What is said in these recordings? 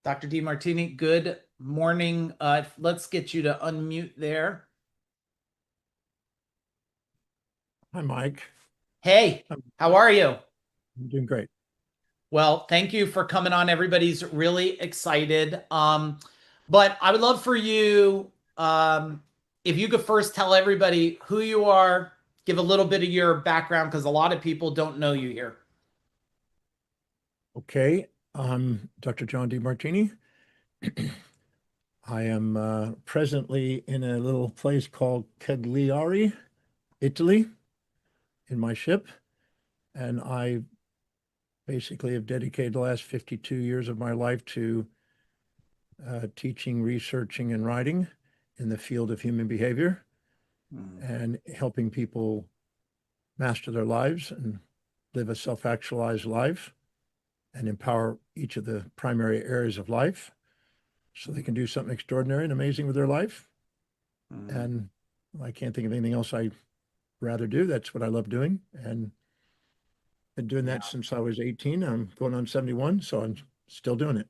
Dr. DeMartini, good morning. Let's get you to unmute there. Hi, Mike. Hey, I'm how are you? doing great. Well, thank you for coming on. Everybody's really excited. But I would love for you, if you could first tell everybody who you are, give a little bit of your background, because a lot of people don't know you here. Okay, I'm Dr. John DeMartini. I am presently in a little place called Cagliari, Italy, in my ship, and I basically have dedicated the last 52 years of my life to teaching, researching, and writing in the field of human behavior and helping people master their lives and live a self-actualized life and empower each of the primary areas of life so they can do something extraordinary and amazing with their life. And I can't think of anything else I'd rather do. That's what I love doing. And been doing that since I was 18. I'm going on 71, so I'm still doing it.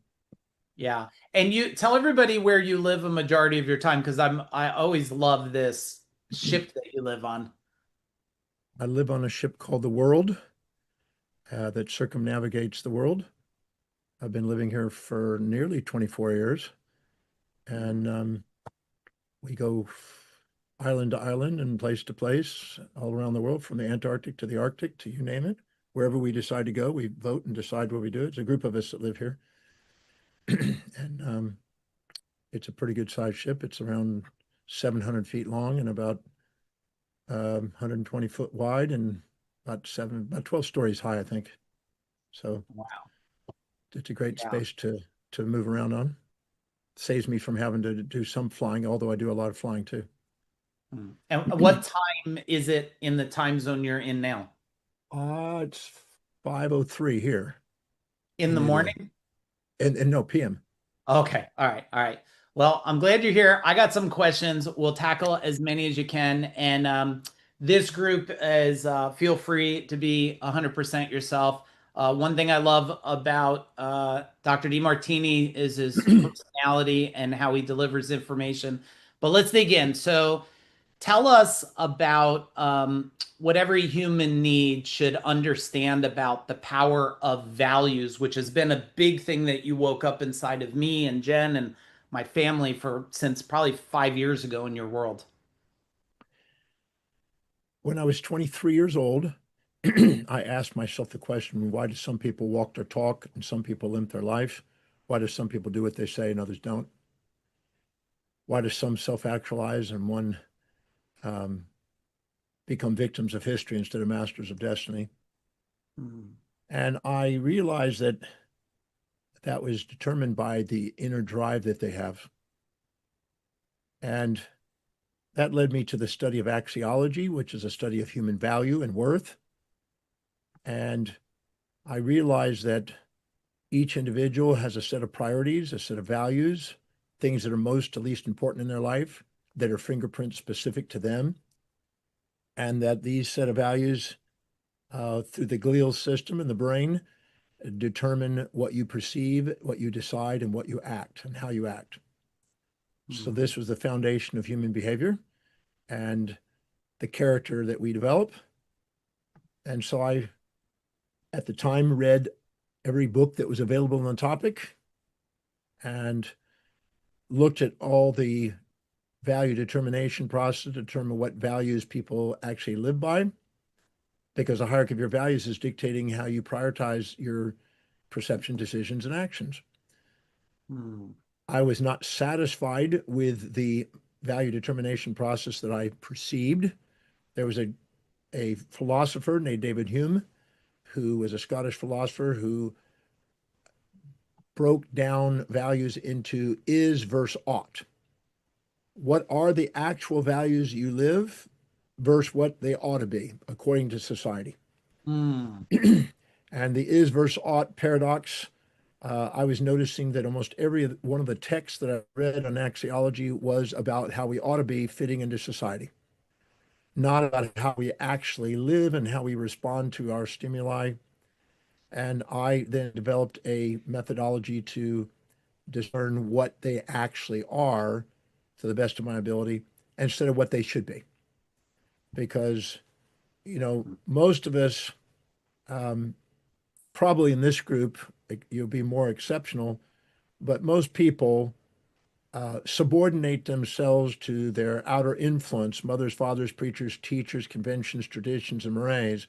Yeah. And you tell everybody where you live a majority of your time, because I always love this ship that you live on. I live on a ship called the World that circumnavigates the world. I've been living here for nearly 24 years. And we go island to island and place to place all around the world, from the Antarctic to the Arctic to you name it. Wherever we decide to go, we vote and decide where we do it. It's a group of us that live here. And it's a pretty good sized ship. It's around 700 feet long and about 120 foot wide and about 12 stories high, I think. So Wow. it's a great Yeah. space to move around on. Saves me from having to do some flying, although I do a lot of flying too. And what time is it in the time zone you're in now? It's 5:03 here In the in Italy. morning? And no, PM. Okay. All right. All right. Well, I'm glad you're here. I got some questions. We'll tackle as many as you can. And this group is feel free to be 100% yourself. One thing I love about Dr. DeMartini is his personality and how he delivers information. But let's dig in. So, tell us about what every human needs should understand about the power of values, which has been a big thing that you woke up inside of me and Jen and my family for since probably 5 years ago in your world. When I was 23 years old, I asked myself the question, why do some people walk their talk and some people limp their life? Why do some people do what they say and others don't? Why do some self-actualize and one um, become victims of history instead of masters of destiny? Mm. And I realized that that was determined by the inner drive that they have. And that led me to the study of axiology, which is a study of human value and worth. And I realized that each individual has a set of priorities, a set of values, things that are most to least important in their life that are fingerprint specific to them. And that these set of values through the glial system in the brain determine what you perceive, what you decide, and what you act and how you act. So Mm. this was the foundation of human behavior and the character that we develop. And so I, at the time, read every book that was available on the topic and looked at all the value determination process to determine what values people actually live by, because the hierarchy of your values is dictating how you prioritize your perception, decisions, and actions. Mm. I was not satisfied with the value determination process that I perceived. There was a philosopher named David Hume, who was a Scottish philosopher who broke down values into is versus ought. What are the actual values you live versus what they ought to be according to society? Mm. And the is versus ought paradox, I was noticing that almost every one of the texts that I read on axiology was about how we ought to be fitting into society, not about how we actually live and how we respond to our stimuli. And I then developed a methodology to discern what they actually are to the best of my ability instead of what they should be. Because, most of us, um, probably in this group, you'll be more exceptional, but most people subordinate themselves to their outer influence, mothers, fathers, preachers, teachers, conventions, traditions, and mores,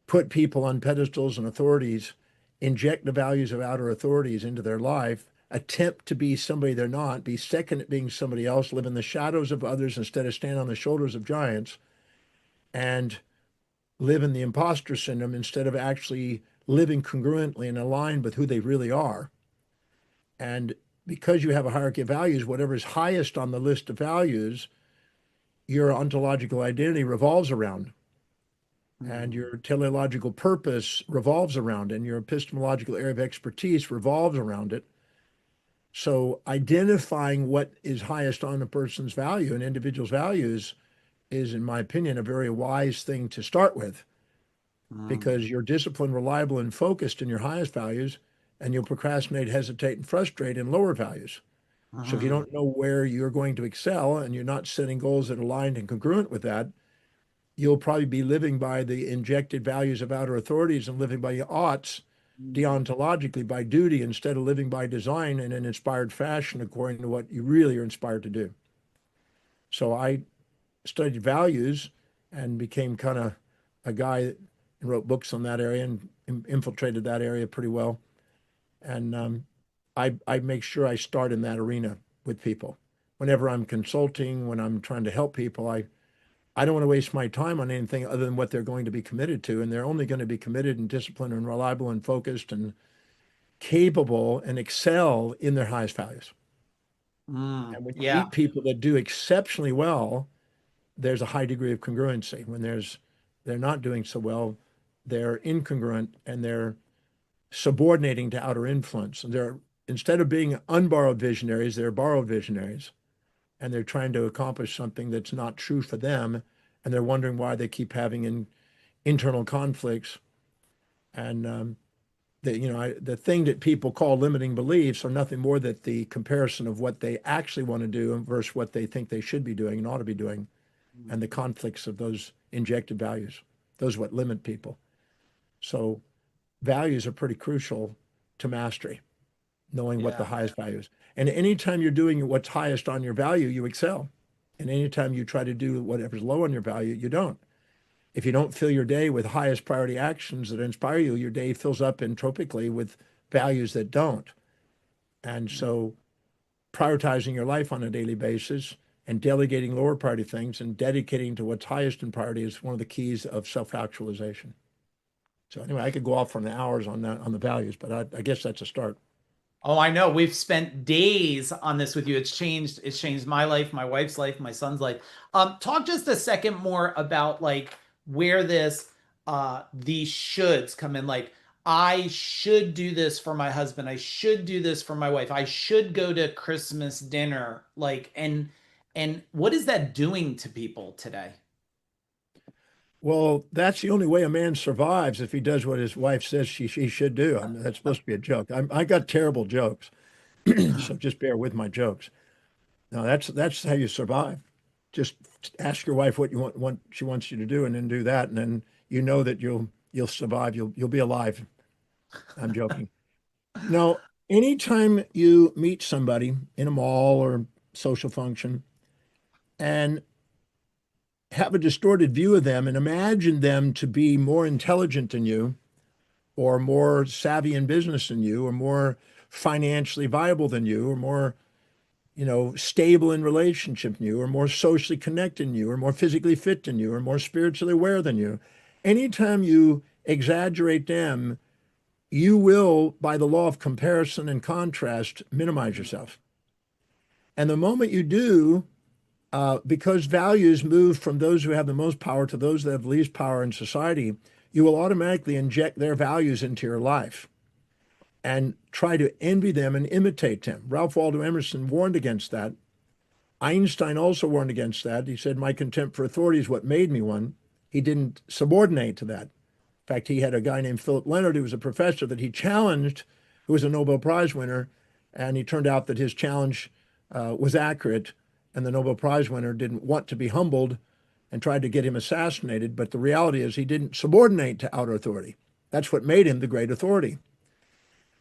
put people on pedestals and authorities, inject the values of outer authorities into their life, attempt to be somebody they're not, be second at being somebody else, live in the shadows of others instead of stand on the shoulders of giants, and live in the imposter syndrome instead of actually living congruently and aligned with who they really are. And because you have a hierarchy of values, whatever is highest on the list of values, your ontological identity revolves around, and your teleological purpose revolves around, and your epistemological area of expertise revolves around it. So identifying what is highest on a person's value, an individual's values, is, in my opinion, a very wise thing to start with, because you're disciplined, reliable, and focused in your highest values, and you'll procrastinate, hesitate, and frustrate in lower values. So if you don't know where you're going to excel and you're not setting goals that are aligned and congruent with that, you'll probably be living by the injected values of outer authorities and living by oughts, deontologically by duty, instead of living by design in an inspired fashion according to what you really are inspired to do. So I studied values and became kind of a guy that wrote books on that area and infiltrated that area pretty well. And I make sure I start in that arena with people. Whenever I'm consulting, when I'm trying to help people, I don't want to waste my time on anything other than what they're going to be committed to. And they're only going to be committed and disciplined and reliable and focused and capable and excel in their highest values. And when you Yeah. meet people that do exceptionally well, there's a high degree of congruency. When they're not doing so well, they're incongruent and they're subordinating to outer influence. And they're, instead of being unborrowed visionaries, they're borrowed visionaries. And they're trying to accomplish something that's not true for them. And they're wondering why they keep having internal conflicts. And the thing that people call limiting beliefs are nothing more than the comparison of what they actually want to do versus what they think they should be doing and ought to be doing, and the conflicts of those injected values. Those are what limit people. So values are pretty crucial to mastery, knowing what the Yeah. highest value is. And anytime you're doing what's highest on your value, you excel. And anytime you try to do whatever's low on your value, you don't. If you don't fill your day with highest priority actions that inspire you, your day fills up entropically with values that don't. And so prioritizing your life on a daily basis and delegating lower priority things and dedicating to what's highest in priority is one of the keys of self-actualization. So anyway, I could go off for hours on that, on the values, but I guess that's a start. Oh, I know. We've spent days on this with you. It's changed my life, my wife's life, my son's life. Talk just a second more about like where these shoulds come in. Like, I should do this for my husband. I should do this for my wife. I should go to Christmas dinner. Like, and what is that doing to people today? Well, that's the only way a man survives, if he does what his wife says she should do. I mean, that's supposed to be a joke. I got terrible jokes, so just bear with my jokes. No, that's how you survive. Just ask your wife what you want she wants you to do, and then do that, and then you know that you'll survive. You'll be alive. I'm joking. No, anytime you meet somebody in a mall or social function and have a distorted view of them and imagine them to be more intelligent than you, or more savvy in business than you, or more financially viable than you, or more, stable in relationship than you, or more socially connected than you, or more physically fit than you, or more spiritually aware than you. Anytime you exaggerate them, you will, by the law of comparison and contrast, minimize yourself. And the moment you do, because values move from those who have the most power to those that have least power in society, you will automatically inject their values into your life and try to envy them and imitate them. Ralph Waldo Emerson warned against that. Einstein also warned against that. He said, "My contempt for authority is what made me one." He didn't subordinate to that. In fact, he had a guy named Philip Leonard, who was a professor that he challenged, who was a Nobel Prize winner, And he turned out that his challenge was accurate, and the Nobel Prize winner didn't want to be humbled and tried to get him assassinated. But the reality is he didn't subordinate to outer authority. That's what made him the great authority.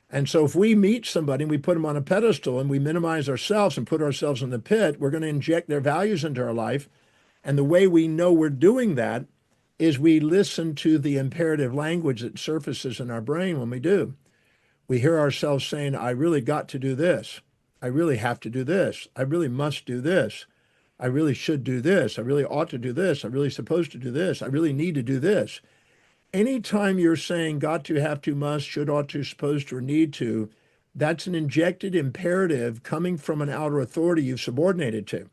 And so if we meet somebody and we put them on a pedestal and we minimize ourselves and put ourselves in the pit, we're going to inject their values into our life. And the way we know we're doing that is we listen to the imperative language that surfaces in our brain when we do. We hear ourselves saying, I really got to do this. I really have to do this. I really must do this. I really should do this. I really ought to do this. I'm really supposed to do this. I really need to do this. Anytime you're saying got to, have to, must, should, ought to, supposed to, or need to, that's an injected imperative coming from an outer authority you've subordinated to.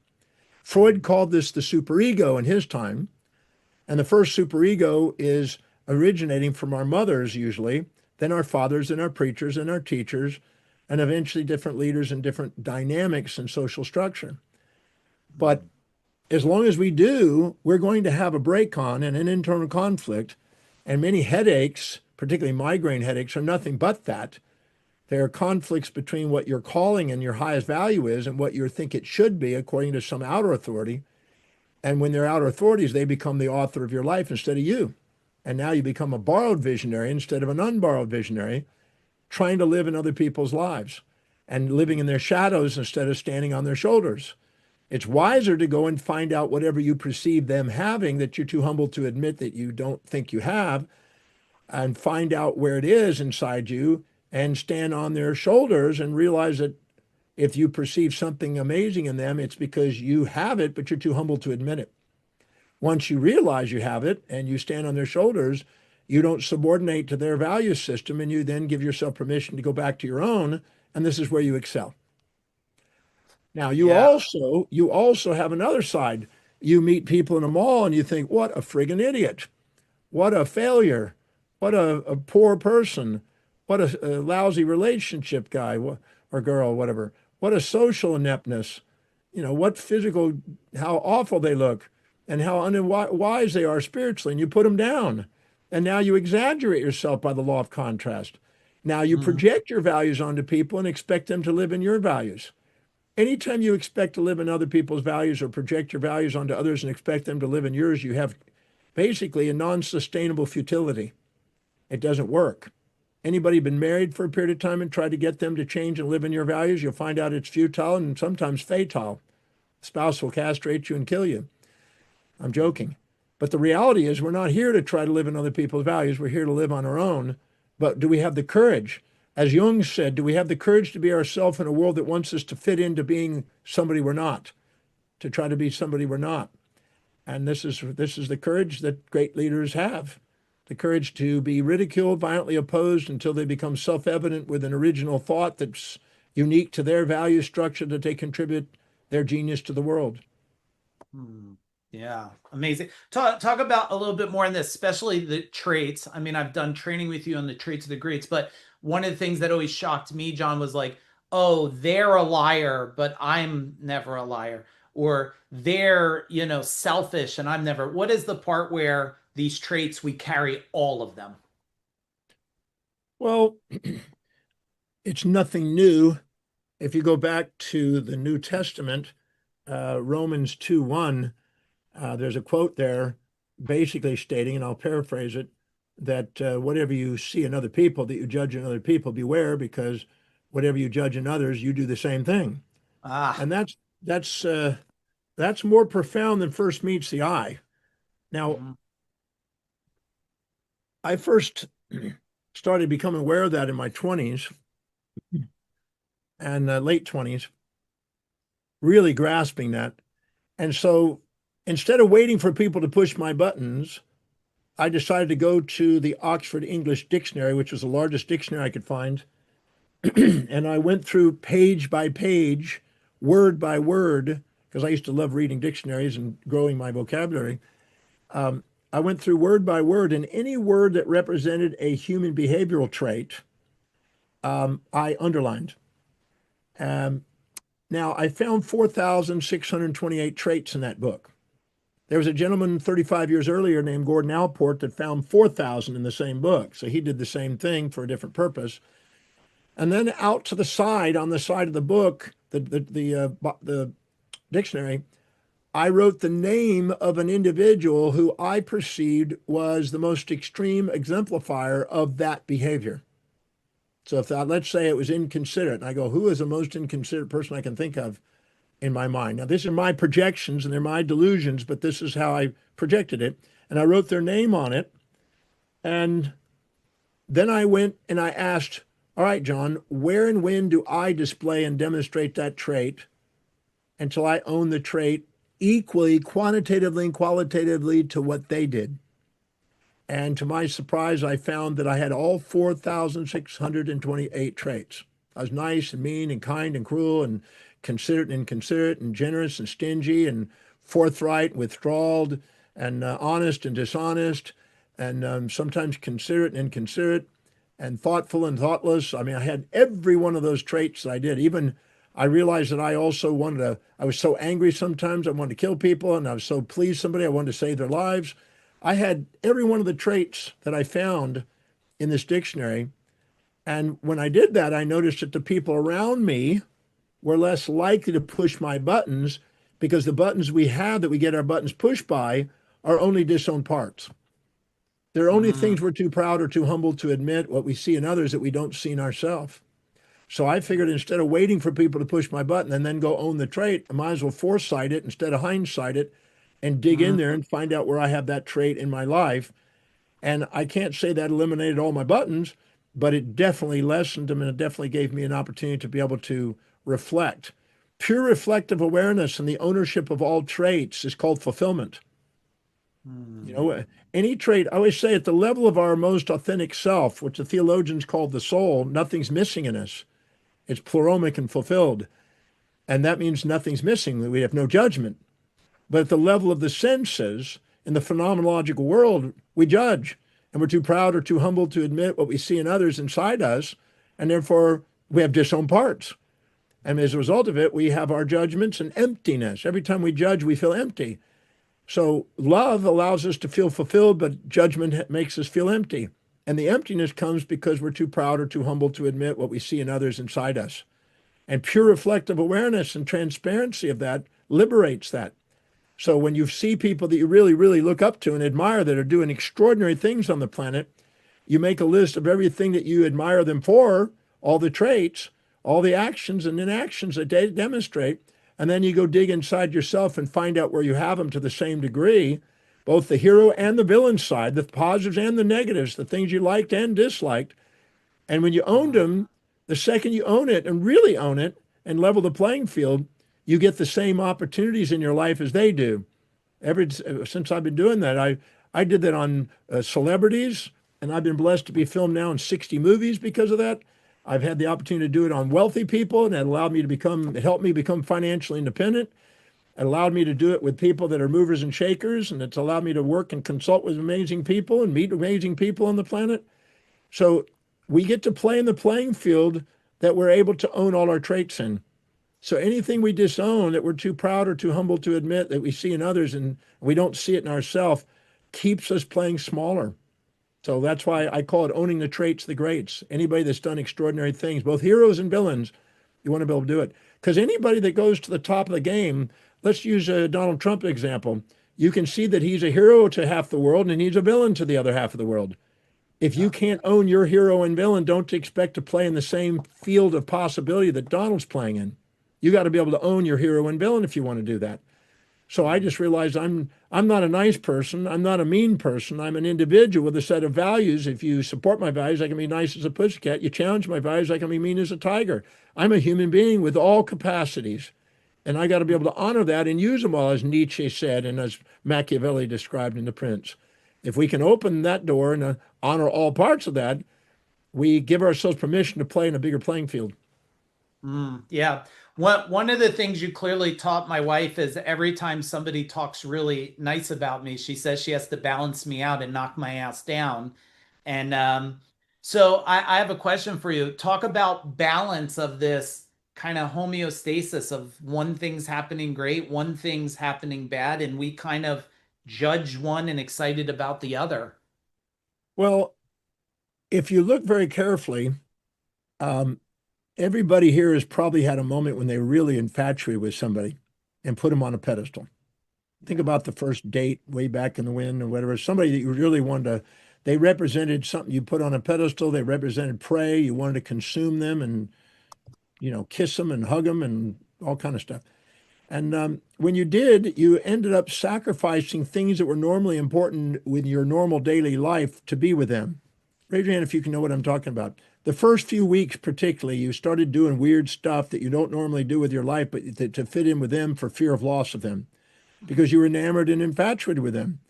Freud called this the superego in his time. And the first superego is originating from our mothers, usually, then our fathers and our preachers and our teachers, and eventually different leaders and different dynamics and social structure. But as long as we do, we're going to have a break on and an internal conflict. And many headaches, particularly migraine headaches, are nothing but that. There are conflicts between what your calling and your highest value is and what you think it should be according to some outer authority. And when they're outer authorities, they become the author of your life instead of you. And now you become a borrowed visionary instead of an unborrowed visionary, trying to live in other people's lives and living in their shadows instead of standing on their shoulders. It's wiser to go and find out whatever you perceive them having that you're too humble to admit that you don't think you have, and find out where it is inside you and stand on their shoulders and realize that if you perceive something amazing in them, it's because you have it, but you're too humble to admit it. Once you realize you have it and you stand on their shoulders, you don't subordinate to their value system, and you then give yourself permission to go back to your own, and this is where you excel. Now, you also have another side. You meet people in a mall and you think, what a friggin' idiot. What a failure. What a poor person. What a lousy relationship guy or girl, whatever. What a social ineptness. What physical, how awful they look and how unwise they are spiritually. And you put them down. And now you exaggerate yourself by the law of contrast. Now you project your values onto people and expect them to live in your values. Anytime you expect to live in other people's values or project your values onto others and expect them to live in yours, you have basically a non-sustainable futility. It doesn't work. Anybody been married for a period of time and tried to get them to change and live in your values, you'll find out it's futile and sometimes fatal. The spouse will castrate you and kill you. I'm joking. But the reality is we're not here to try to live in other people's values. We're here to live on our own. But do we have the courage? As Jung said, do we have the courage to be ourselves in a world that wants us to fit into being somebody we're not, to try to be somebody we're not? And this is the courage that great leaders have, the courage to be ridiculed, violently opposed until they become self-evident with an original thought that's unique to their value structure, that they contribute their genius to the world. Yeah, amazing. Talk about a little bit more on this, especially the traits. I mean, I've done training with you on the traits of the greats, but one of the things that always shocked me, John, was like, oh, they're a liar, but I'm never a liar. Or they're, selfish and I'm never. What is the part where these traits, we carry all of them? Well, it's nothing new. If you go back to the New Testament, Romans 2:1, there's a quote there basically stating, and I'll paraphrase it, that whatever you see in other people, that you judge in other people, beware, because whatever you judge in others, you do the same thing. And that's more profound than first meets the eye. Now, I first started becoming aware of that in my 20s and late 20s, really grasping that. And so instead of waiting for people to push my buttons, I decided to go to the Oxford English Dictionary, which was the largest dictionary I could find. And I went through page by page, word by word, because I used to love reading dictionaries and growing my vocabulary. I went through word by word, and any word that represented a human behavioral trait, I underlined. Now, I found 4,628 traits in that book. There was a gentleman 35 years earlier named Gordon Allport that found 4,000 in the same book. So he did the same thing for a different purpose. And then out to the side, on the side of the book, the dictionary, I wrote the name of an individual who I perceived was the most extreme exemplifier of that behavior. So if that, let's say it was inconsiderate, and I go, who is the most inconsiderate person I can think of in my mind? Now, these are my projections and they're my delusions, but this is how I projected it. And I wrote their name on it. And then I went and I asked, all right, John, where and when do I display and demonstrate that trait until I own the trait equally, quantitatively and qualitatively to what they did? And to my surprise, I found that I had all 4,628 traits. I was nice and mean and kind and cruel and considerate and inconsiderate and generous and stingy and forthright, withdrawed, and honest and dishonest, and sometimes considerate and inconsiderate, and thoughtful and thoughtless. I mean, I had every one of those traits that I did. Even I realized that I also wanted to, I was so angry sometimes, I wanted to kill people, and I was so pleased somebody, I wanted to save their lives. I had every one of the traits that I found in this dictionary. And when I did that, I noticed that the people around me were less likely to push my buttons because the buttons we have that we get our buttons pushed by are only disowned parts. They're only Mm, things we're too proud or too humble to admit what we see in others that we don't see in ourselves. So I figured instead of waiting for people to push my button and then go own the trait, I might as well foresight it instead of hindsight it and dig in mm. there and find out where I have that trait in my life. And I can't say that eliminated all my buttons, but it definitely lessened them and it definitely gave me an opportunity to be able to reflect. Pure reflective awareness and the ownership of all traits is called fulfillment. You Mm. know, any trait, I always say at the level of our most authentic self, which the theologians call the soul, nothing's missing in us. It's pleromic and fulfilled. And that means nothing's missing, that we have no judgment. But at the level of the senses, in the phenomenological world, we judge. And we're too proud or too humble to admit what we see in others inside us. And therefore, we have disowned parts. And as a result of it, we have our judgments and emptiness. Every time we judge, we feel empty. So love allows us to feel fulfilled, but judgment makes us feel empty. And the emptiness comes because we're too proud or too humble to admit what we see in others inside us. And pure reflective awareness and transparency of that liberates that. So when you see people that you really, really look up to and admire that are doing extraordinary things on the planet, you make a list of everything that you admire them for, all the traits, all the actions and inactions that they demonstrate, and then you go dig inside yourself and find out where you have them to the same degree, both the hero and the villain side, the positives and the negatives, the things you liked and disliked. And when you owned Mm. them, the second you own it and really own it and level the playing field, you get the same opportunities in your life as they do. Ever since I've been doing that, I did that on celebrities, and I've been blessed to be filmed now in 60 movies because of that. I've had the opportunity to do it on wealthy people, and it allowed me to become, it helped me become financially independent. It allowed me to do it with people that are movers and shakers, and it's allowed me to work and consult with amazing people and meet amazing people on the planet. So we get to play in the playing field that we're able to own all our traits in. So anything we disown that we're too proud or too humble to admit that we see in others and we don't see it in ourselves keeps us playing smaller. So that's why I call it owning the traits of the greats. Anybody that's done extraordinary things, both heroes and villains, you want to be able to do it. Because anybody that goes to the top of the game, let's use a Donald Trump example. You can see that he's a hero to half the world and he's a villain to the other half of the world. If you Yeah. can't own your hero and villain, don't expect to play in the same field of possibility that Donald's playing in. You got to be able to own your hero and villain if you want to do that. So I Mm. just realized I'm not a nice person. I'm not a mean person. I'm an individual with a set of values. If you support my values, I can be nice as a pussycat. You challenge my values, I can be mean as a tiger. I'm a human being with all capacities. And I got to be able to honor that and use them all, as Nietzsche said and as Machiavelli described in The Prince. If we can open that door and honor all parts of that, we give ourselves permission to play in a bigger playing field. Yeah. One of the things you clearly taught my wife is every time somebody talks really nice about me, she says she has to balance me out and knock my ass down. And so I have a question for you. Talk about balance of this kind of homeostasis of one thing's happening great, one thing's happening bad, and we kind of judge one and excited about the other. Well, if you look very carefully, everybody here has probably had a moment when they really infatuated with somebody and put them on a pedestal. Think about the first date way back in the wind or whatever. Somebody that you really wanted to, they represented something you put on a pedestal. They represented prey. You wanted to consume them and, kiss them and hug them and all kind of stuff. And when you did, you ended up sacrificing things that were normally important with your normal daily life to be with them. Raise your hand if you can know what I'm talking about. The first few weeks, particularly, you started doing weird stuff that you don't normally do with your life, but to fit in with them for fear of loss of them, because you were enamored and infatuated with them.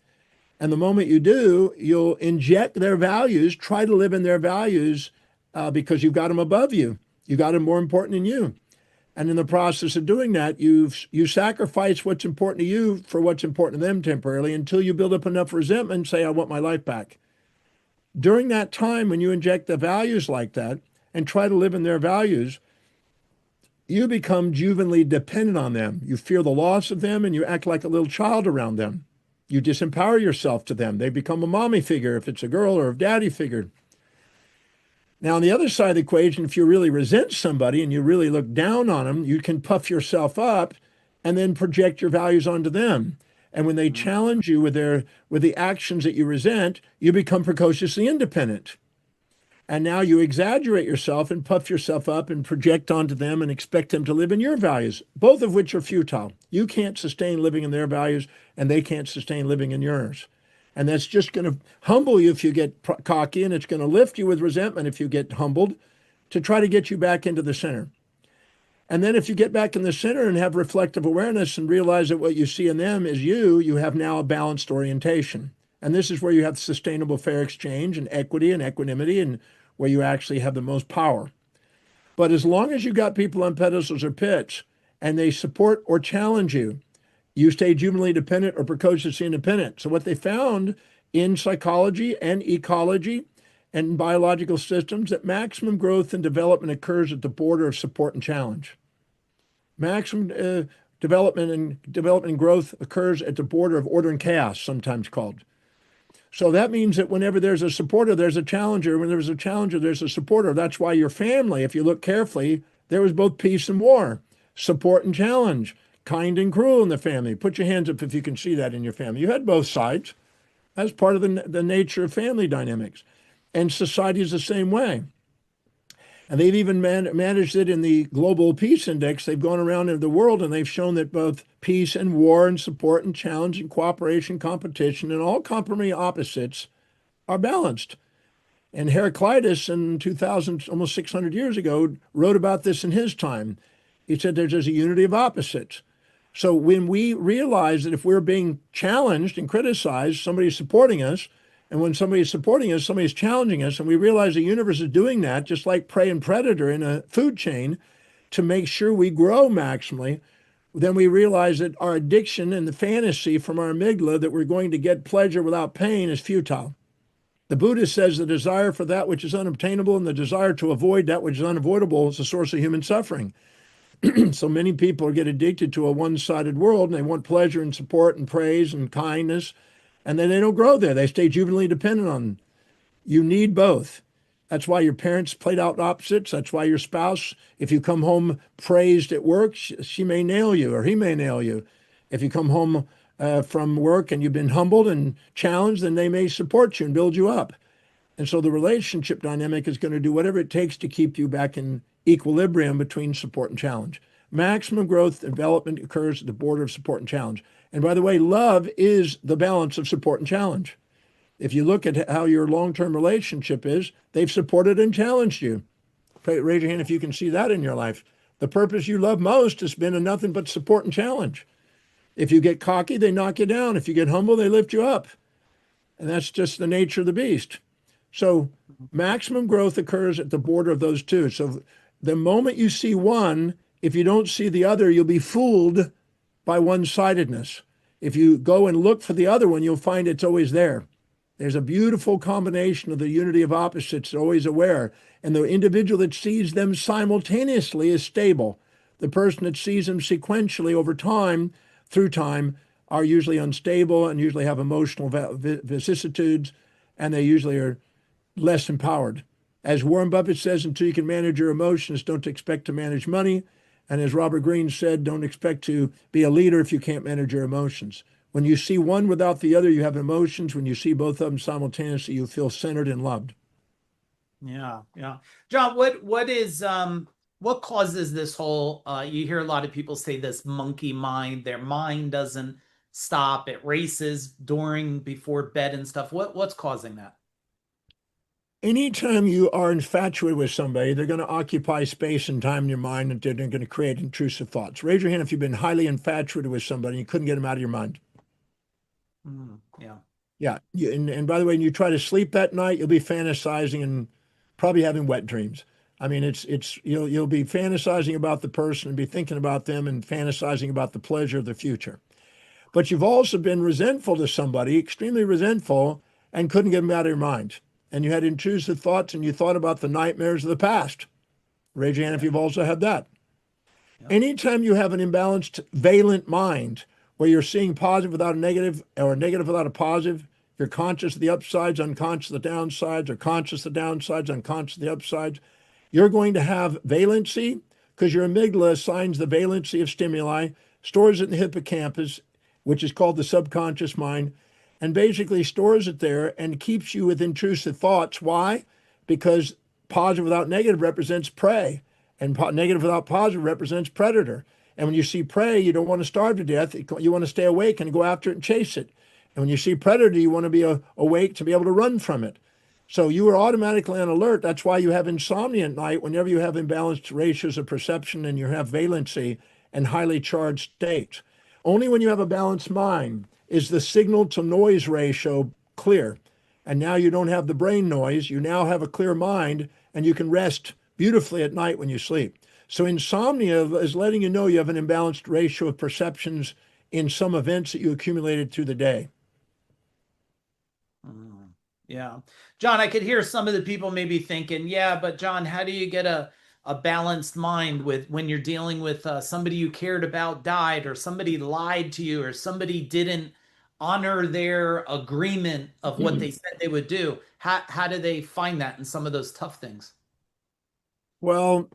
And the moment you do, you'll inject their values, try to live in their values because you've got them above you. You got them more important than you. And in the process of doing that, you sacrifice what's important to you for what's important to them temporarily until you build up enough resentment and say, I want my life back. During that time, when you inject the values like that and try to live in their values, you become juvenilely dependent on them. You fear the loss of them and you act like a little child around them. You disempower yourself to them. They become a mommy figure if it's a girl or a daddy figure. Now, on the other side of the equation, if you really resent somebody and you really look down on them, you can puff yourself up and then project your values onto them. And when they challenge you with the actions that you resent, you become precociously independent. And now you exaggerate yourself and puff yourself up and project onto them and expect them to live in your values, both of which are futile. You can't sustain living in their values, and they can't sustain living in yours. And that's just going to humble you if you get cocky, and it's going to lift you with resentment if you get humbled to try to get you back into the center. And then if you get back in the center and have reflective awareness and realize that what you see in them is you have now a balanced orientation. And this is where you have sustainable fair exchange and equity and equanimity and where you actually have the most power. But as long as you got people on pedestals or pits and they support or challenge you, you stay juvenilely dependent or precociously independent. So what they found in psychology and ecology and biological systems, that maximum growth and development occurs at the border of support and challenge. Maximum development and growth occurs at the border of order and chaos, sometimes called. So that means that whenever there's a supporter, there's a challenger. When there's a challenger, there's a supporter. That's why your family, if you look carefully, there was both peace and war, support and challenge, kind and cruel in the family. Put your hands up if you can see that in your family. You had both sides. That's part of the nature of family dynamics. And society is the same way. And they've even managed it in the Global Peace Index. They've gone around in the world and they've shown that both peace and war and support and challenge and cooperation, competition, and all complementary opposites are balanced. And Heraclitus in 2000, almost 600 years ago, wrote about this in his time. He said there's a unity of opposites. So when we realize that if we're being challenged and criticized, somebody's supporting us, and when somebody's supporting us, somebody's challenging us, and we realize the universe is doing that, just like prey and predator in a food chain, to make sure we grow maximally, then we realize that our addiction and the fantasy from our amygdala that we're going to get pleasure without pain is futile. The Buddha says the desire for that which is unobtainable and the desire to avoid that which is unavoidable is the source of human suffering. So many people get addicted to a one-sided world, and they want pleasure and support and praise and kindness, and then they don't grow there. They stay juvenilely dependent on them. You need both. That's why your parents played out opposites. That's why your spouse, if you come home praised at work, she may nail you or he may nail you. If you come home from work and you've been humbled and challenged, then they may support you and build you up. And so the relationship dynamic is going to do whatever it takes to keep you back in equilibrium between support and challenge. Maximum growth and development occurs at the border of support and challenge. And by the way, love is the balance of support and challenge. If you look at how your long-term relationship is, they've supported and challenged you. Raise your hand if you can see that in your life. The purpose you love most has been nothing but support and challenge. If you get cocky, they knock you down. If you get humble, they lift you up. And that's just the nature of the beast. So maximum growth occurs at the border of those two. So the moment you see one, if you don't see the other, you'll be fooled by one-sidedness. If you go and look for the other one, you'll find it's always there. There's a beautiful combination of the unity of opposites, always aware. And the individual that sees them simultaneously is stable. The person that sees them sequentially over time, through time, are usually unstable and usually have emotional vicissitudes, and they usually are less empowered. As Warren Buffett says, until you can manage your emotions, don't expect to manage money. And as Robert Greene said, don't expect to be a leader if you can't manage your emotions. When you see one without the other, you have emotions. When you see both of them simultaneously, you feel centered and loved. Yeah, yeah. John, what causes this whole you hear a lot of people say this monkey mind, their mind doesn't stop, it races during before bed and stuff. What's causing that? Anytime you are infatuated with somebody, they're going to occupy space and time in your mind, and they're going to create intrusive thoughts. Raise your hand if you've been highly infatuated with somebody and you couldn't get them out of your mind. Yeah. Yeah. And by the way, when you try to sleep that night, you'll be fantasizing and probably having wet dreams. I mean, you'll be fantasizing about the person and be thinking about them and fantasizing about the pleasure of the future. But you've also been resentful to somebody, extremely resentful, and couldn't get them out of your mind. And you had intrusive thoughts and you thought about the nightmares of the past. Raise your hand if you've also had that. Yeah. Anytime you have an imbalanced valent mind where you're seeing positive without a negative or a negative without a positive, you're conscious of the upsides, unconscious of the downsides, or conscious of the downsides, unconscious of the upsides, you're going to have valency because your amygdala assigns the valency of stimuli, stores it in the hippocampus, which is called the subconscious mind, and basically stores it there and keeps you with intrusive thoughts. Why? Because positive without negative represents prey, and negative without positive represents predator. And when you see prey, you don't want to starve to death. You want to stay awake and go after it and chase it. And when you see predator, you want to be awake to be able to run from it. So you are automatically on alert. That's why you have insomnia at night whenever you have imbalanced ratios of perception and you have valency and highly charged states. Only when you have a balanced mind is the signal to noise ratio clear. And now you don't have the brain noise. You now have a clear mind and you can rest beautifully at night when you sleep. So insomnia is letting you know you have an imbalanced ratio of perceptions in some events that you accumulated through the day. Yeah. John, I could hear some of the people maybe thinking, yeah, but John, how do you get a balanced mind with when you're dealing with somebody you cared about died, or somebody lied to you, or somebody didn't honor their agreement of what they said they would do? How do they find that in some of those tough things? Well,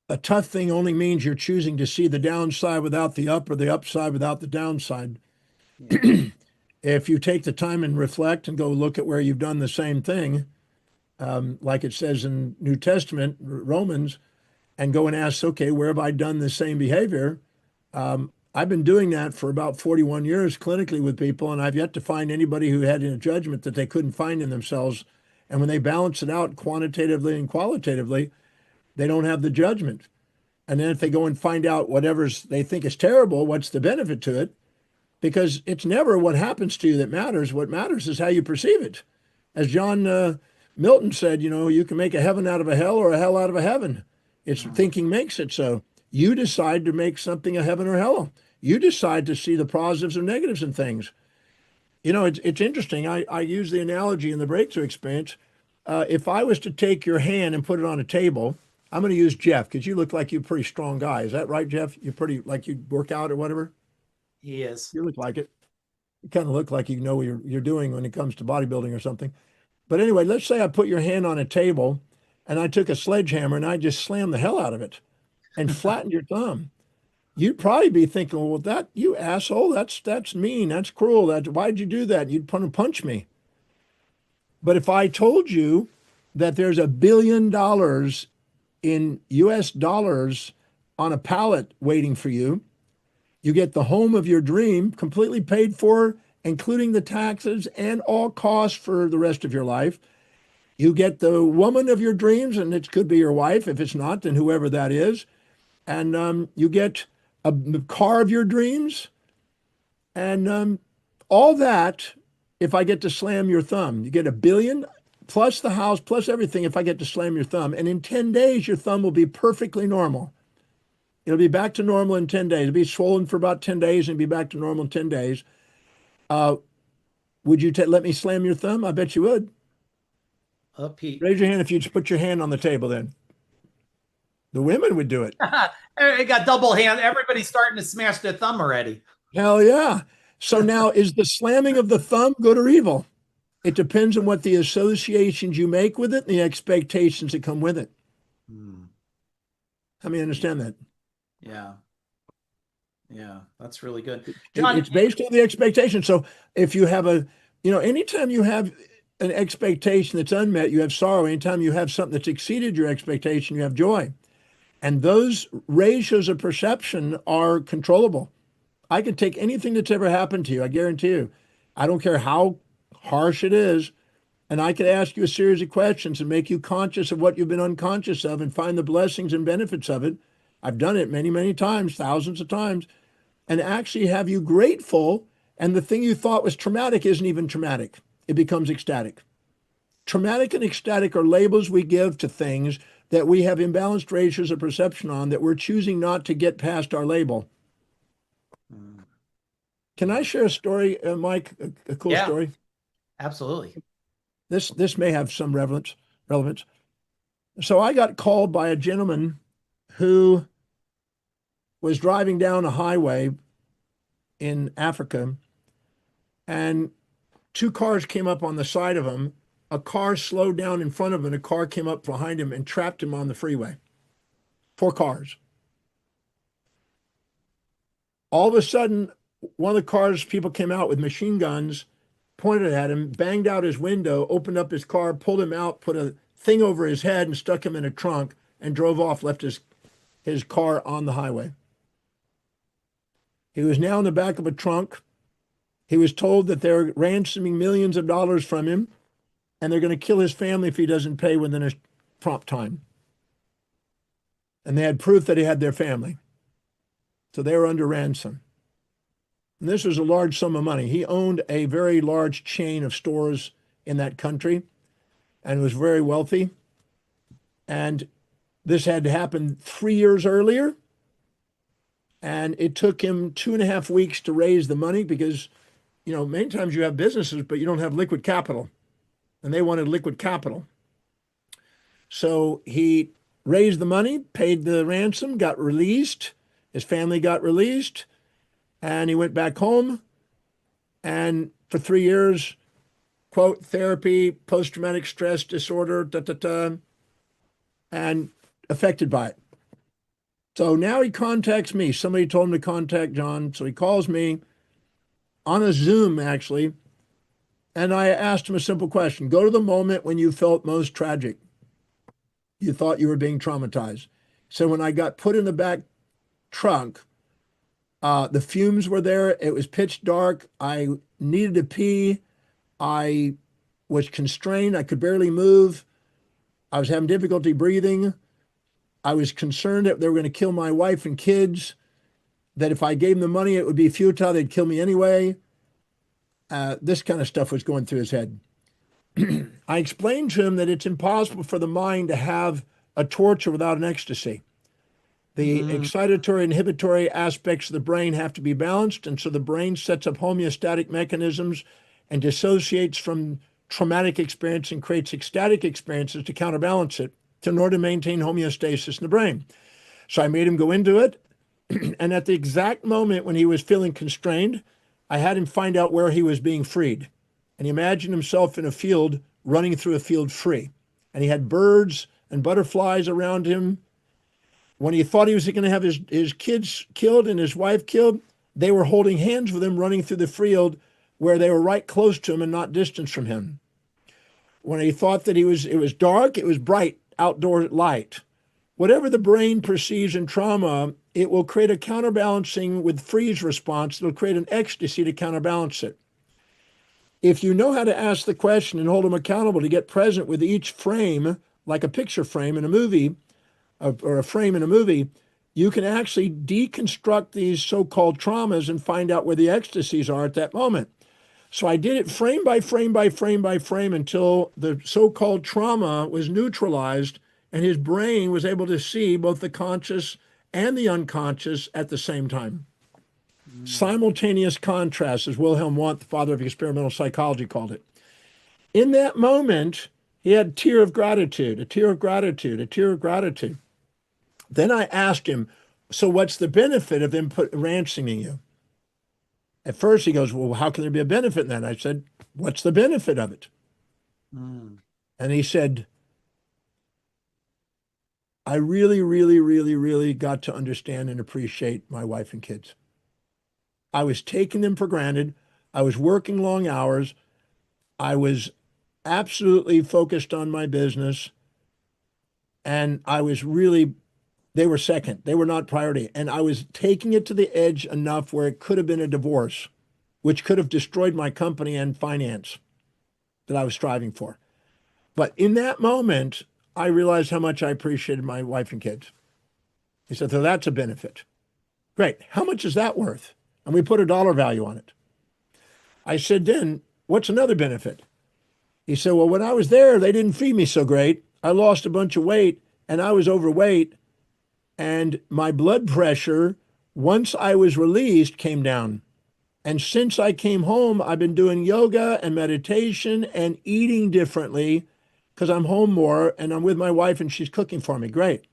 a tough thing only means you're choosing to see the downside without the up or the upside without the downside. Yeah. If you take the time and reflect and go look at where you've done the same thing, like it says in New Testament, Romans, and go and ask, okay, where have I done the same behavior? I've been doing that for about 41 years clinically with people, and I've yet to find anybody who had a judgment that they couldn't find in themselves. And when they balance it out quantitatively and qualitatively, they don't have the judgment. And then if they go and find out whatever they think is terrible, what's the benefit to it? Because it's never what happens to you that matters. What matters is how you perceive it. As John Milton said, you can make a heaven out of a hell or a hell out of a heaven. It's thinking makes it so. You decide to make something a heaven or hell. You decide to see the positives or negatives in things. It's interesting. I use the analogy in the breakthrough experience. If I was to take your hand and put it on a table, I'm going to use Jeff because you look like you're a pretty strong guy. Is that right, Jeff? You're pretty like you work out or whatever. He is. You look like it. You kind of look like you know what you're doing when it comes to bodybuilding or something. But anyway, let's say I put your hand on a table and I took a sledgehammer and I just slammed the hell out of it and flattened your thumb. You'd probably be thinking, well, that you asshole, that's mean, that's cruel. Why'd you do that? You'd punch me. But if I told you that there's $1 billion in US dollars on a pallet waiting for you, you get the home of your dream completely paid for, including the taxes and all costs for the rest of your life. You get the woman of your dreams, and it could be your wife. If it's not, then whoever that is. And you get a car of your dreams. And all that, if I get to slam your thumb, you get $1 billion plus the house, plus everything if I get to slam your thumb. And in 10 days, your thumb will be perfectly normal. It'll be back to normal in 10 days. It'll be swollen for about 10 days and be back to normal in 10 days. Would you let me slam your thumb? I bet you would. Pete. Raise your hand if you just put your hand on the table then. The women would do it. It got double hand. Everybody's starting to smash their thumb already. Hell yeah. So now is the slamming of the thumb good or evil? It depends on what the associations you make with it and the expectations that come with it. Hmm. How many understand that? Yeah. Yeah. That's really good. It- John, it's based on the expectation. So if you have anytime you have an expectation that's unmet, you have sorrow. Anytime you have something that's exceeded your expectation, you have joy. And those ratios of perception are controllable. I can take anything that's ever happened to you, I guarantee you. I don't care how harsh it is, and I could ask you a series of questions and make you conscious of what you've been unconscious of and find the blessings and benefits of it. I've done it many, many times, thousands of times, and actually have you grateful. And the thing you thought was traumatic isn't even traumatic, it becomes ecstatic. Traumatic and ecstatic are labels we give to things that we have imbalanced ratios of perception on that we're choosing not to get past our label. mm, Can I yeah. share a story, Mike? A cool Yeah, story. absolutely. This may have some relevance. So I got called by a gentleman who was driving down a highway in Africa, and two cars came up on the side of him. A car slowed down in front of him, and a car came up behind him and trapped him on the freeway. Four cars. All of a sudden, one of the cars, people came out with machine guns, pointed at him, banged out his window, opened up his car, pulled him out, put a thing over his head, and stuck him in a trunk, and drove off, left his car on the highway. He was now in the back of a trunk. He was told that they're ransoming millions of dollars from him, and they're going to kill his family if he doesn't pay within a prompt time. And they had proof that he had their family. So they were under ransom. And this was a large sum of money. He owned a very large chain of stores in that country and was very wealthy. And this had happened 3 years earlier. And it took him 2.5 weeks to raise the money because, many times you have businesses, but you don't have liquid capital. And they wanted liquid capital. So he raised the money, paid the ransom, got released. His family got released. And he went back home. And for 3 years, quote, therapy, post-traumatic stress disorder, and affected by it. So now he contacts me. Somebody told him to contact John. So he calls me on a Zoom, actually. And I asked him a simple question. Go to the moment when you felt most tragic. You thought you were being traumatized. So when I got put in the back trunk, the fumes were there. It was pitch dark. I needed to pee. I was constrained. I could barely move. I was having difficulty breathing. I was concerned that they were going to kill my wife and kids, that if I gave them the money, it would be futile. They'd kill me anyway. This kind of stuff was going through his head. I explained to him that it's impossible for the mind to have a torture without an ecstasy. The Mm, excitatory and inhibitory aspects of the brain have to be balanced, and so the brain sets up homeostatic mechanisms and dissociates from traumatic experience and creates ecstatic experiences to counterbalance it in order to maintain homeostasis in the brain. So I made him go into it, and at the exact moment when he was feeling constrained, I had him find out where he was being freed. And he imagined himself in a field, running through a field free. And he had birds and butterflies around him. When he thought he was going to have his kids killed and his wife killed, they were holding hands with him running through the field where they were right close to him and not distance from him. When he thought that it was dark, it was bright outdoor light. Whatever the brain perceives in trauma, it will create a counterbalancing with freeze response. It'll create an ecstasy to counterbalance it. If you know how to ask the question and hold them accountable to get present with each frame, like a picture frame in a movie, or a frame in a movie, you can actually deconstruct these so-called traumas and find out where the ecstasies are at that moment. So I did it frame by frame by frame by frame until the so-called trauma was neutralized and his brain was able to see both the conscious and the unconscious at the same time. mm, Simultaneous contrast, as Wilhelm Wundt, the father of experimental psychology, called it. In that moment, he had a tear of gratitude, a tear of gratitude, a tear of gratitude. Then I asked him, so what's the benefit of ransoming you? At first he goes, well, how can there be a benefit in that? I said, what's the benefit of it? Mm. And he said, I really, really, really, really got to understand and appreciate my wife and kids. I was taking them for granted. I was working long hours. I was absolutely focused on my business. And I was really, they were second. They were not priority. And I was taking it to the edge enough where it could have been a divorce, which could have destroyed my company and finance that I was striving for. But in that moment, I realized how much I appreciated my wife and kids. He said, so that's a benefit. Great. How much is that worth? And we put a dollar value on it. I said, then what's another benefit? He said, well, when I was there, they didn't feed me so great. I lost a bunch of weight and I was overweight. And my blood pressure, once I was released, came down. And since I came home, I've been doing yoga and meditation and eating differently because I'm home more and I'm with my wife and she's cooking for me. Great.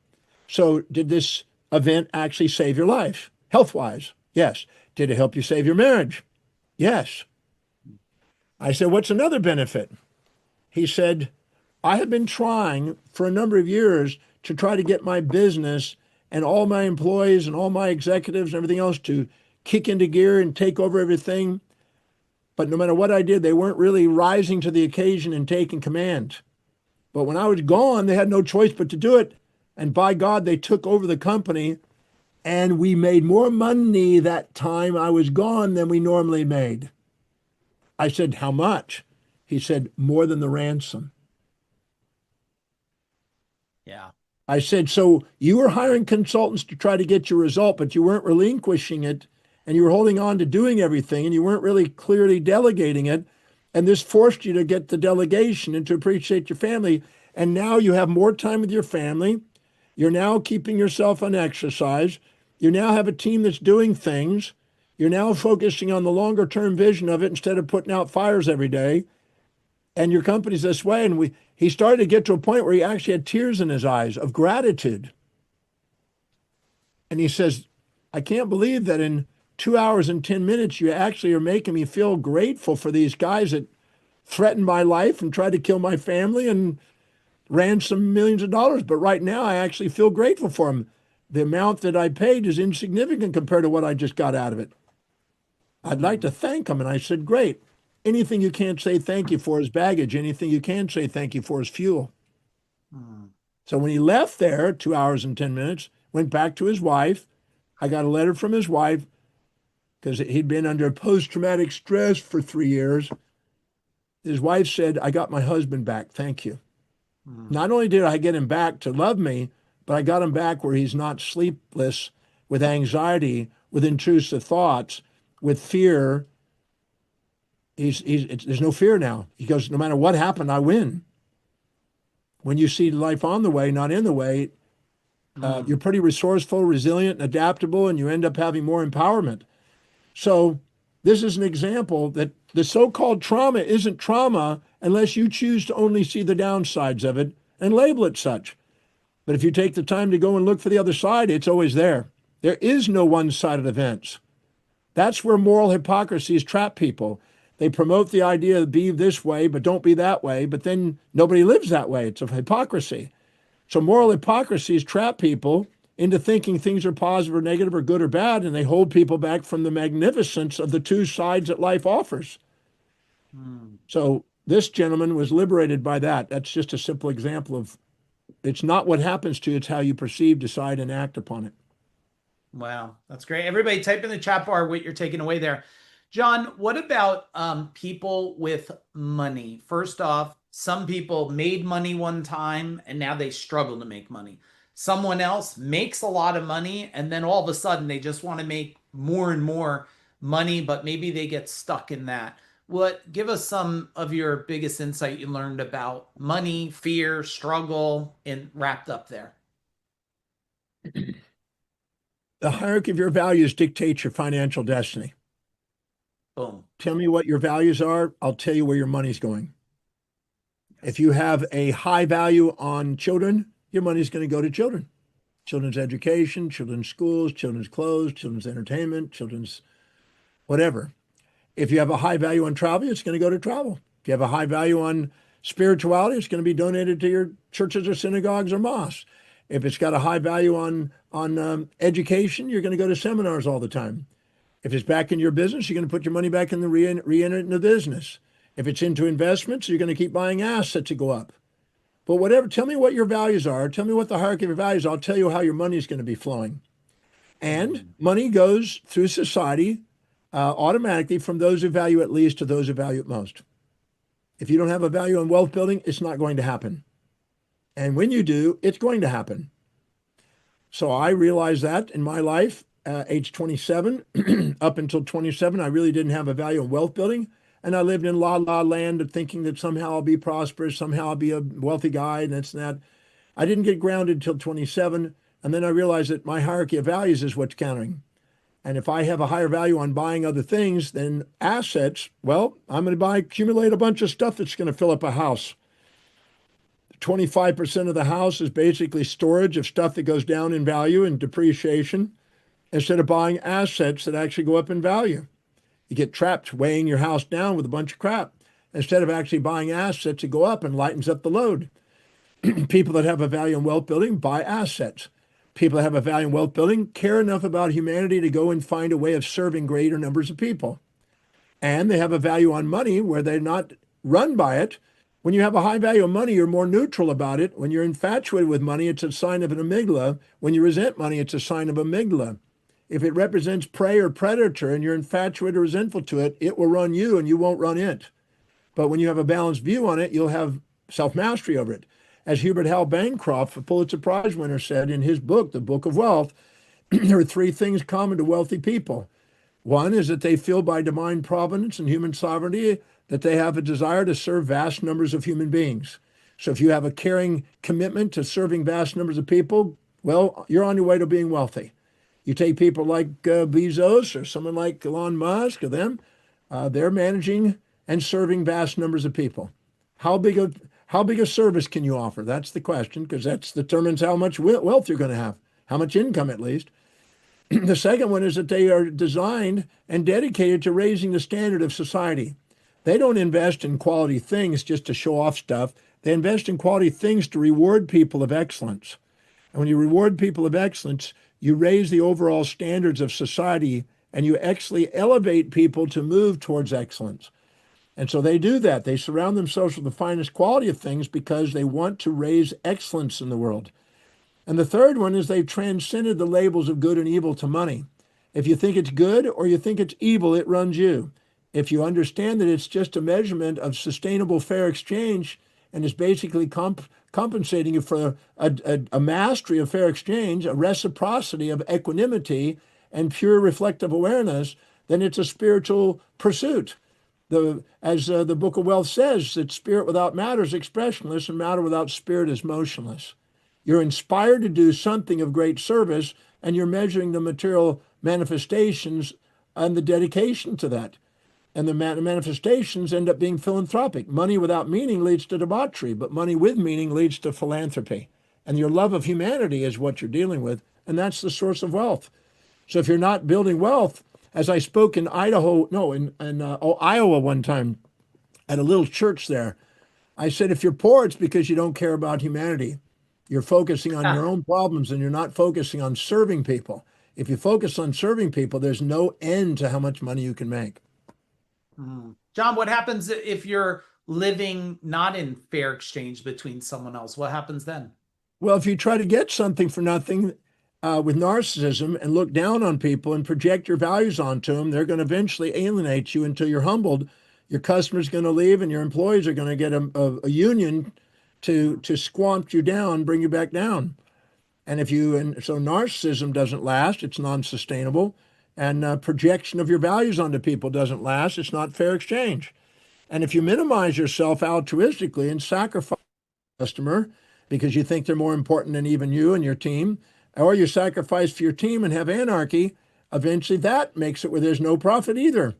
So, did this event actually save your life, health wise? Yes. Did it help you save your marriage? Yes. I said, what's another benefit? He said, I have been trying for a number of years to try to get my business and all my employees and all my executives and everything else to kick into gear and take over everything. But no matter what I did, they weren't really rising to the occasion and taking command. But when I was gone, they had no choice but to do it. And by God, they took over the company and we made more money that time I was gone than we normally made. I said, how much? He said, more than the ransom. Yeah. I said, so you were hiring consultants to try to get your result, but you weren't relinquishing it and you were holding on to doing everything and you weren't really clearly delegating it. And this forced you to get the delegation and to appreciate your family. And now you have more time with your family. You're now keeping yourself on exercise. You now have a team that's doing things. You're now focusing on the longer term vision of it instead of putting out fires every day. And your company's this way. And he started to get to a point where he actually had tears in his eyes of gratitude. And he says, I can't believe that in 2 hours and 10 minutes, you actually are making me feel grateful for these guys that threatened my life and tried to kill my family and ransom millions of dollars. But right now, I actually feel grateful for them. The amount that I paid is insignificant compared to what I just got out of it. I'd like to thank them. And I said, great. Anything you can't say thank you for is baggage. Anything you can say thank you for is fuel. Mm. So when he left there, 2 hours and 10 minutes, went back to his wife. I got a letter from his wife because he'd been under post-traumatic stress for 3 years. His wife said, I got my husband back. Thank you. Mm. Not only did I get him back to love me, but I got him back where he's not sleepless with anxiety, with intrusive thoughts, with fear. There's no fear now. He goes, no matter what happened, I win. When you see life on the way, not in the way, you're pretty resourceful, resilient, and adaptable, and you end up having more empowerment. So this is an example that the so-called trauma isn't trauma unless you choose to only see the downsides of it and label it such. But if you take the time to go and look for the other side, it's always there. There is no one-sided events. That's where moral hypocrisies trap people. They promote the idea of be this way, but don't be that way. But then nobody lives that way. It's a hypocrisy. So moral hypocrisies trap people into thinking things are positive or negative or good or bad, and they hold people back from the magnificence of the two sides that life offers. Mm. So this gentleman was liberated by that. That's just a simple example of it's not what happens to you, it's how you perceive, decide, and act upon it. Wow, that's great. Everybody type in the chat bar what you're taking away there. John, what about people with money? First off, some people made money one time and now they struggle to make money. Someone else makes a lot of money and then all of a sudden they just want to make more and more money, but maybe they get stuck in that. Give us some of your biggest insight you learned about money, fear, struggle, and wrapped up there. The hierarchy of your values dictates your financial destiny. Boom. Tell me what your values are, I'll tell you where your money's going. If you have a high value on children, your money's going to go to children. Children's education, children's schools, children's clothes, children's entertainment, children's whatever. If you have a high value on travel, it's going to go to travel. If you have a high value on spirituality, it's going to be donated to your churches or synagogues or mosques. If it's got a high value on education, you're going to go to seminars all the time. If it's back in your business, you're going to put your money back in the re-enter it in the business. If it's into investments, you're going to keep buying assets that go up. But whatever, tell me what your values are. Tell me what the hierarchy of your values are. I'll tell you how your money is going to be flowing. And money goes through society automatically from those who value it least to those who value it most. If you don't have a value on wealth building, it's not going to happen. And when you do, it's going to happen. So I realized that in my life, age 27, up until 27, I really didn't have a value on wealth building. And I lived in la la land of thinking that somehow I'll be prosperous, somehow I'll be a wealthy guy, and that's that. I didn't get grounded until 27. And then I realized that my hierarchy of values is what's counting. And if I have a higher value on buying other things than assets, well, I'm going to accumulate a bunch of stuff that's going to fill up a house. 25% of the house is basically storage of stuff that goes down in value and depreciation instead of buying assets that actually go up in value. You get trapped weighing your house down with a bunch of crap instead of actually buying assets that go up and lightens up the load. People that have a value in wealth building buy assets. People that have a value in wealth building care enough about humanity to go and find a way of serving greater numbers of people. And they have a value on money where they're not run by it. When you have a high value of money, you're more neutral about it. When you're infatuated with money, it's a sign of an amygdala. When you resent money, it's a sign of amygdala. If it represents prey or predator and you're infatuated or resentful to it, it will run you and you won't run it. But when you have a balanced view on it, you'll have self-mastery over it. As Hubert Hal Bancroft, a Pulitzer Prize winner, said in his book, The Book of Wealth, there are three things common to wealthy people. One is that they feel by divine providence and human sovereignty that they have a desire to serve vast numbers of human beings. So if you have a caring commitment to serving vast numbers of people, well, you're on your way to being wealthy. You take people like Bezos or someone like Elon Musk or them, they're managing and serving vast numbers of people. How big a service can you offer? That's the question, because that determines how much wealth you're going to have, how much income at least. The second one is that they are designed and dedicated to raising the standard of society. They don't invest in quality things just to show off stuff. They invest in quality things to reward people of excellence. And when you reward people of excellence, you raise the overall standards of society and you actually elevate people to move towards excellence. And so they do that. They surround themselves with the finest quality of things because they want to raise excellence in the world. And the third one is they've transcended the labels of good and evil to money. If you think it's good or you think it's evil, it runs you. If you understand that it's just a measurement of sustainable fair exchange and is basically compensating you for a mastery of fair exchange, a reciprocity of equanimity and pure reflective awareness, then it's a spiritual pursuit. As the Book of Wealth says, that spirit without matter is expressionless and matter without spirit is motionless. You're inspired to do something of great service, and you're measuring the material manifestations and the dedication to that. And the manifestations end up being philanthropic. Money without meaning leads to debauchery, but money with meaning leads to philanthropy. And your love of humanity is what you're dealing with, and that's the source of wealth. So if you're not building wealth, as I spoke in Iowa one time at a little church there, I said, if you're poor, it's because you don't care about humanity. You're focusing on your own problems and you're not focusing on serving people. If you focus on serving people, there's no end to how much money you can make. John, what happens if you're living not in fair exchange between someone else? What happens then? Well, if you try to get something for nothing with narcissism and look down on people and project your values onto them, they're going to eventually alienate you until you're humbled. Your customer's going to leave and your employees are going to get a union to squamp you down, bring you back down. And so narcissism doesn't last, it's non-sustainable. And projection of your values onto people doesn't last, it's not fair exchange. And if you minimize yourself altruistically and sacrifice the customer because you think they're more important than even you and your team, or you sacrifice for your team and have anarchy, eventually that makes it where there's no profit either,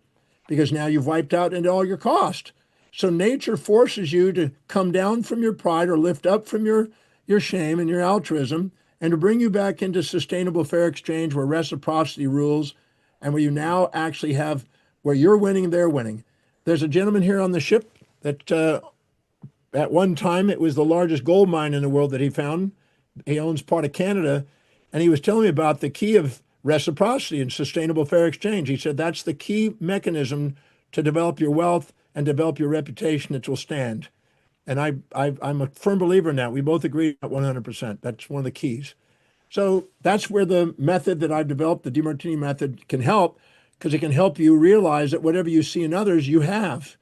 because now you've wiped out into all your cost. So nature forces you to come down from your pride or lift up from your shame and your altruism and to bring you back into sustainable fair exchange where reciprocity rules and where you now actually have where you're winning, they're winning. There's a gentleman here on the ship that at one time it was the largest gold mine in the world that he found. He owns part of Canada, and he was telling me about the key of reciprocity and sustainable fair exchange. He said that's the key mechanism to develop your wealth and develop your reputation that will stand. And I'm a firm believer in that. We both agree at 100%. That's one of the keys. So that's where the method that I've developed, the DeMartini method, can help, because it can help you realize that whatever you see in others, you have.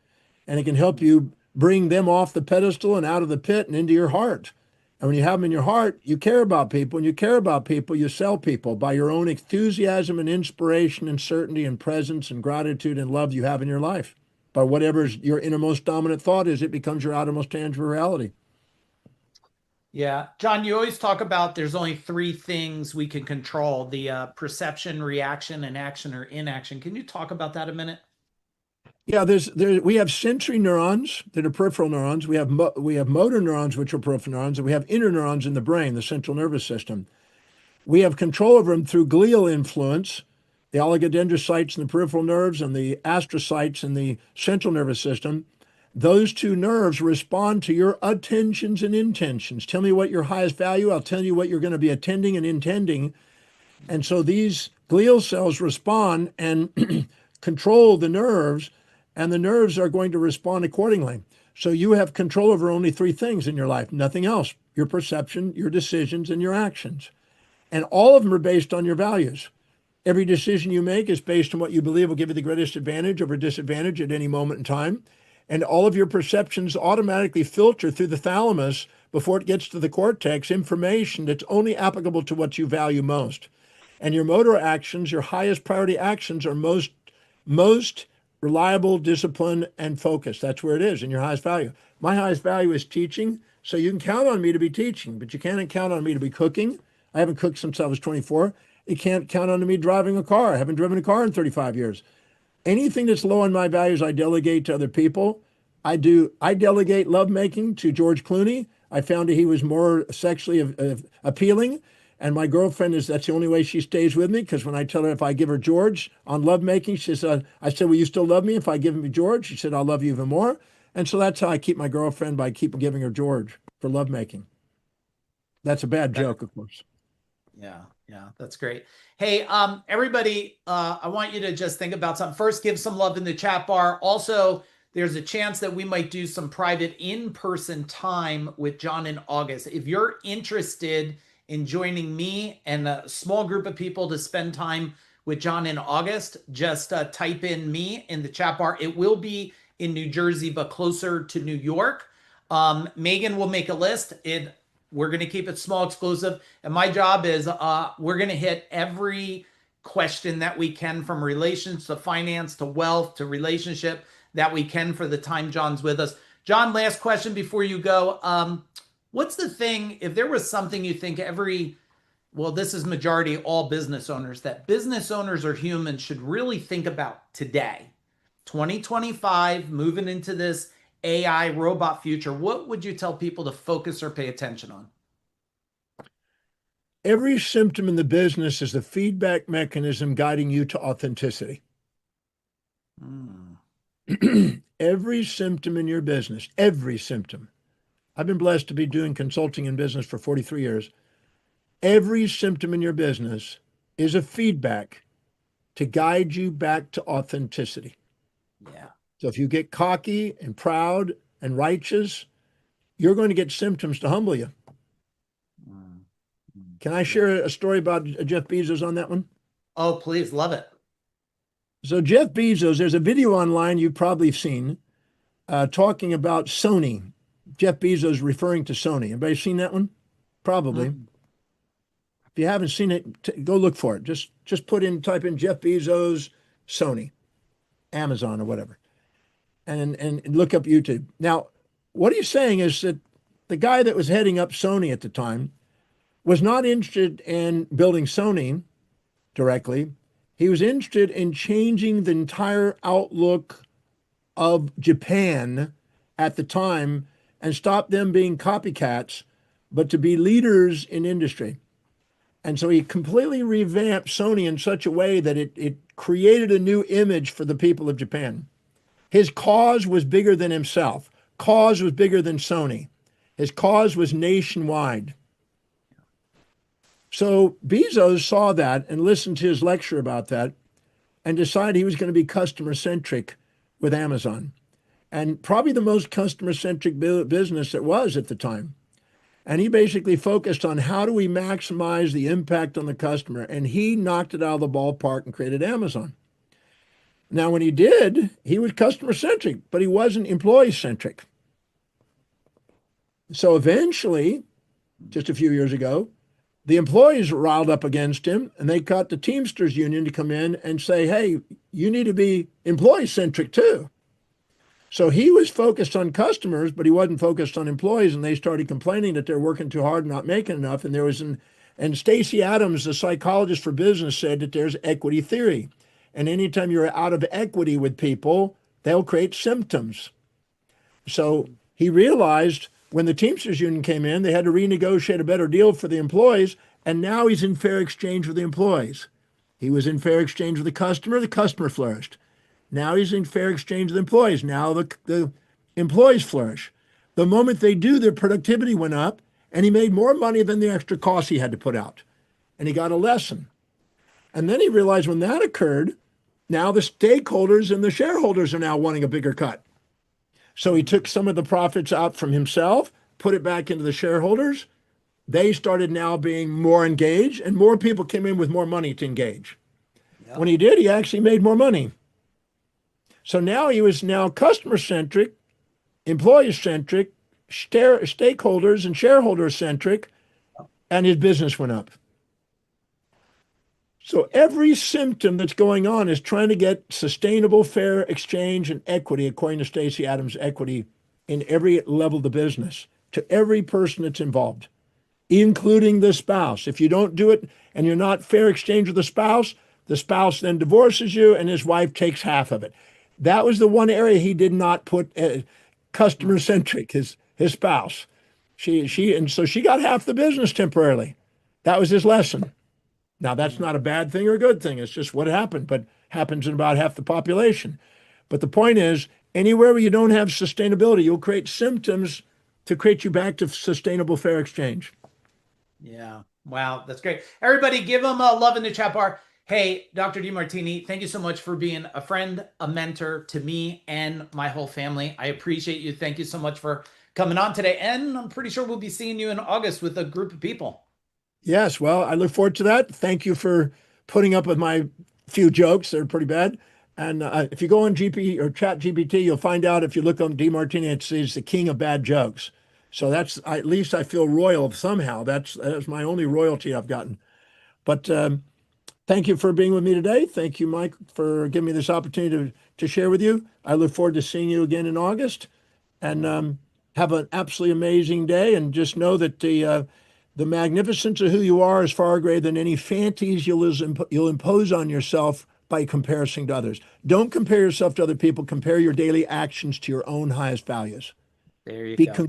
And it can help you bring them off the pedestal and out of the pit and into your heart. And when you have them in your heart, you care about people. And you care about people, you sell people by your own enthusiasm and inspiration and certainty and presence and gratitude and love you have in your life. By whatever your innermost dominant thought is, it becomes your outermost tangible reality. Yeah. John, you always talk about there's only three things we can control, the perception, reaction, and action or inaction. Can you talk about that a minute? Yeah, we have sensory neurons that are peripheral neurons. We have motor neurons, which are peripheral neurons, and we have inner neurons in the brain, the central nervous system. We have control over them through glial influence, the oligodendrocytes in the peripheral nerves and the astrocytes in the central nervous system. Those two nerves respond to your attentions and intentions. Tell me what your highest value, I'll tell you what you're going to be attending and intending. And so these glial cells respond and control the nerves, and the nerves are going to respond accordingly. So you have control over only three things in your life, nothing else: your perception, your decisions, and your actions. And all of them are based on your values. Every decision you make is based on what you believe will give you the greatest advantage over disadvantage at any moment in time. And all of your perceptions automatically filter through the thalamus before it gets to the cortex information that's only applicable to what you value most. And your motor actions, your highest priority actions, are most reliable, discipline, and focus. That's where it is in your highest value. My highest value is teaching, so you can count on me to be teaching, but you can't count on me to be cooking. I haven't cooked since I was 24. You can't count on me driving a car. I haven't driven a car in 35 years. Anything that's low on my values, I delegate to other people. I delegate lovemaking to George Clooney. I found that he was more sexually appealing. And my girlfriend that's the only way she stays with me, because when I tell her if I give her George on lovemaking, she says, I said, will you still love me if I give him George? She said, I'll love you even more. And so that's how I keep my girlfriend, by keep giving her George for lovemaking. That's a bad joke, of course. Yeah, that's great. Hey, everybody, I want you to just think about something. First, give some love in the chat bar. Also, there's a chance that we might do some private in-person time with John in August. If you're interested in joining me and a small group of people to spend time with John in August, just type in me in the chat bar. It will be in New Jersey, but closer to New York. Megan will make a list. We're going to keep it small, exclusive. And my job is we're going to hit every question that we can, from relations to finance to wealth to relationship, that we can for the time John's with us. John, last question before you go. What's the thing, if there was something you think this is majority all business owners, that business owners or humans should really think about today, 2025, moving into this AI robot future, what would you tell people to focus or pay attention on? Every symptom in the business is the feedback mechanism guiding you to authenticity. Every symptom in your business, every symptom. I've been blessed to be doing consulting in business for 43 years. Every symptom in your business is a feedback to guide you back to authenticity. Yeah. So if you get cocky and proud and righteous, you're going to get symptoms to humble you. Can I share a story about Jeff Bezos on that one? Oh, please. Love it. So Jeff Bezos, there's a video online you've probably seen talking about Sony. Jeff Bezos referring to Sony. Anybody seen that one? Probably. If you haven't seen it, go look for it. Just type in Jeff Bezos, Sony, Amazon or whatever, and look up YouTube. Now, what he's saying is that the guy that was heading up Sony at the time was not interested in building Sony directly. He was interested in changing the entire outlook of Japan at the time and stop them being copycats, but to be leaders in industry. And so he completely revamped Sony in such a way that it created a new image for the people of Japan. His cause was bigger than himself. Cause was bigger than Sony. His cause was nationwide. So Bezos saw that and listened to his lecture about that and decided he was going to be customer centric with Amazon. And probably the most customer centric business it was at the time. And he basically focused on how do we maximize the impact on the customer. And he knocked it out of the ballpark and created Amazon. Now, when he did, he was customer centric, but he wasn't employee centric. So eventually, just a few years ago, the employees riled up against him and they got the Teamsters Union to come in and say, hey, you need to be employee centric too. So he was focused on customers, but he wasn't focused on employees. And they started complaining that they're working too hard and not making enough. And and Stacey Adams, the psychologist for business, said that there's equity theory. And anytime you're out of equity with people, they'll create symptoms. So he realized when the Teamsters Union came in, they had to renegotiate a better deal for the employees. And now he's in fair exchange with the employees. He was in fair exchange with the customer flourished. Now he's in fair exchange with employees. Now the employees flourish. The moment they do, their productivity went up, and he made more money than the extra costs he had to put out. And he got a lesson. And then he realized when that occurred, now the stakeholders and the shareholders are now wanting a bigger cut. So he took some of the profits out from himself, put it back into the shareholders. They started now being more engaged, and more people came in with more money to engage. Yep. When he did, he actually made more money. So now he was now customer-centric, employee-centric, stakeholders and shareholder-centric, and his business went up. So every symptom that's going on is trying to get sustainable, fair exchange and equity, according to Stacey Adams, equity in every level of the business, to every person that's involved, including the spouse. If you don't do it and you're not fair exchange with the spouse then divorces you and his wife takes half of it. That was the one area he did not put customer centric, his spouse. And so she got half the business temporarily. That was his lesson. Now that's not a bad thing or a good thing. It's just what happened, but happens in about half the population. But the point is, anywhere where you don't have sustainability, you'll create symptoms to create you back to sustainable fair exchange. Yeah. Wow. That's great. Everybody give him a love in the chat bar. Hey, Dr. Demartini, thank you so much for being a friend, a mentor to me and my whole family. I appreciate you. Thank you so much for coming on today. And I'm pretty sure we'll be seeing you in August with a group of people. Yes. Well, I look forward to that. Thank you for putting up with my few jokes. They're pretty bad. And if you go on GP or Chat GPT, you'll find out if you look on Demartini, it says the king of bad jokes. So that's, at least I feel royal somehow. That's my only royalty I've gotten. But thank you for being with me today. Thank you, Mike, for giving me this opportunity to share with you. I look forward to seeing you again in August. And have an absolutely amazing day. And just know that the magnificence of who you are is far greater than any fancies you'll impose on yourself by comparison to others. Don't compare yourself to other people. Compare your daily actions to your own highest values. There you go.